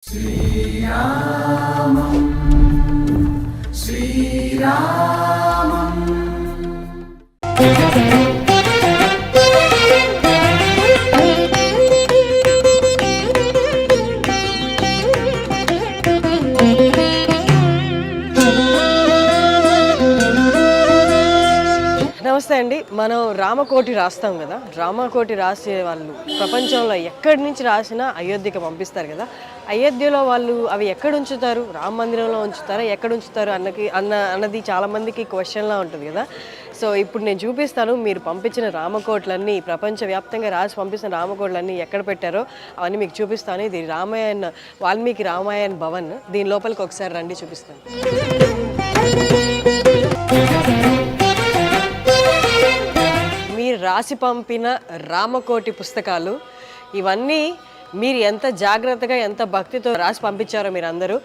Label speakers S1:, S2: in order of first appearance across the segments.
S1: శ్రీరామం శ్రీరామం
S2: నమస్తే అండి. మనం రామకోటి రాస్తాం కదా, రామకోటి రాసే వాళ్ళు ప్రపంచంలో ఎక్కడి నుంచి రాసినా అయోధ్యకి పంపిస్తారు కదా. అయోధ్యలో వాళ్ళు అవి ఎక్కడ ఉంచుతారు? రామ మందిరంలో ఉంచుతారా, ఎక్కడ ఉంచుతారు అన్నది చాలామందికి క్వశ్చన్లా ఉంటుంది కదా. సో ఇప్పుడు నేను చూపిస్తాను, మీరు పంపించిన రామకోట్లన్నీ, ప్రపంచవ్యాప్తంగా రాసి పంపించిన రామకోట్లన్నీ ఎక్కడ పెట్టారో అవన్నీ మీకు చూపిస్తాను. ఇది వాల్మీకి రామాయణ భవన్. దీని లోపలికి ఒకసారి రండి, చూపిస్తాను. మీరు రాసి పంపిన రామకోటి పుస్తకాలు ఇవన్నీ మీరు ఎంత జాగ్రత్తగా, ఎంత భక్తితో రాసి పంపించారో మీరు అందరూ,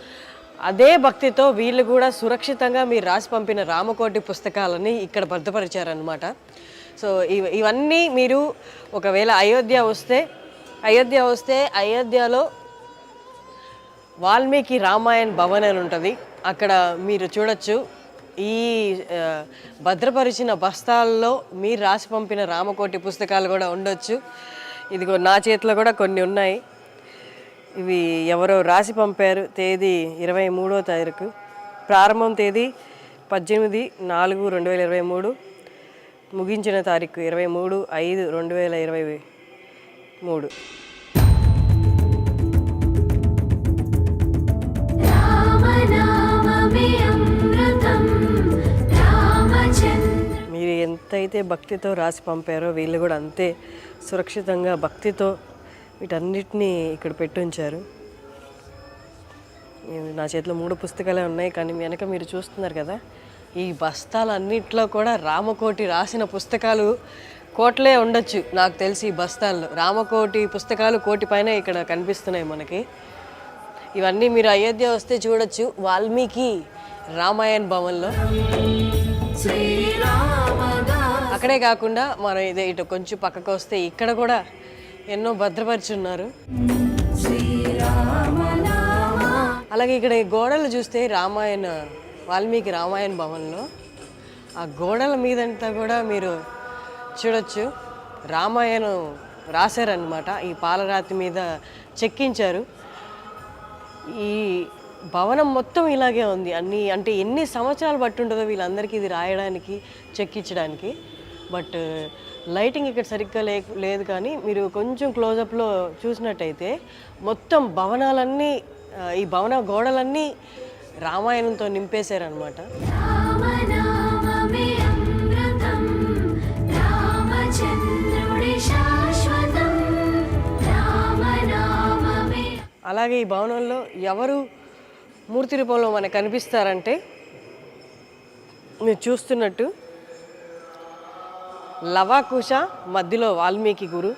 S2: అదే భక్తితో వీళ్ళు కూడా సురక్షితంగా మీరు రాసి పంపిన రామకోటి పుస్తకాలని ఇక్కడ భద్రపరిచారనమాట. సో ఇవన్నీ మీరు ఒకవేళ అయోధ్య వస్తే అయోధ్యలో వాల్మీకి రామాయణ భవన్ అని ఉంటుంది, అక్కడ మీరు చూడొచ్చు. ఈ భద్రపరిచిన బస్తాల్లో మీరు రాసి పంపిన రామకోటి పుస్తకాలు కూడా ఉండొచ్చు. ఇదిగో నా చేతిలో కూడా కొన్ని ఉన్నాయి. ఇవి ఎవరో రాసి పంపారు. తేదీ 23వ తారీఖు, ప్రారంభం తేదీ 18/4/2023, ముగించిన తారీఖు 23/5/2023. మీరు ఎంతైతే భక్తితో రాసి పంపారో వీళ్ళు కూడా అంతే సురక్షితంగా భక్తితో వీటన్నిటినీ ఇక్కడ పెట్టుంచారు. నా చేతిలో 3 పుస్తకాలే ఉన్నాయి, కానీ వెనక మీరు చూస్తున్నారు కదా, ఈ బస్తాలన్నిట్లో కూడా రామకోటి రాసిన పుస్తకాలు కోట్లే ఉండొచ్చు నాకు తెలిసి. ఈ బస్తాల్లో రామకోటి పుస్తకాలు 1,000 పైన ఇక్కడ కనిపిస్తున్నాయి మనకి. ఇవన్నీ మీరు అయోధ్య వస్తే చూడొచ్చు, వాల్మీకి రామాయణ భవన్లో. అక్కడే కాకుండా మనం ఇటు కొంచెం పక్కకు వస్తే ఇక్కడ కూడా ఎన్నో భద్రపరిచి ఉన్నారు. అలాగే ఇక్కడ ఈ గోడలు చూస్తే వాల్మీకి రామాయణ భవన్లో ఆ గోడల మీదంతా కూడా మీరు చూడొచ్చు, రామాయణం రాశారనమాట. ఈ పాలరాతి మీద చెక్కించారు. ఈ భవనం మొత్తం ఇలాగే ఉంది. అంటే ఎన్ని సంవత్సరాలు బట్టి ఉంటుందో వీళ్ళందరికీ ఇది రాయడానికి, చెక్కించడానికి. బట్ లైటింగ్ ఇక్కడ సరిగ్గా లేదు, కానీ మీరు కొంచెం క్లోజప్లో చూసినట్టయితే మొత్తం భవనాలన్నీ, ఈ భవన గోడలన్నీ రామాయణంతో నింపేశారనమాట. అలాగే ఈ భవనంలో ఎవరు మూర్తి రూపంలో మనకు కనిపిస్తారంటే, మీరు చూస్తున్నట్టు లవాకుశ, మధ్యలో వాల్మీకి గురు.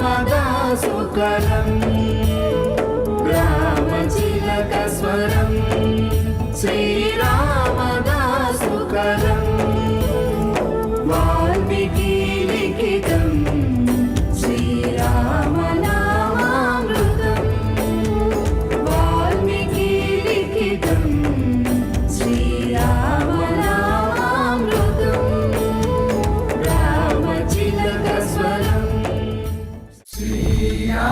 S1: శ్రీరామదాసుకరం రామచిలకస్వరం శ్రీరామదాసుకరం వాల్మీకి లిఖితం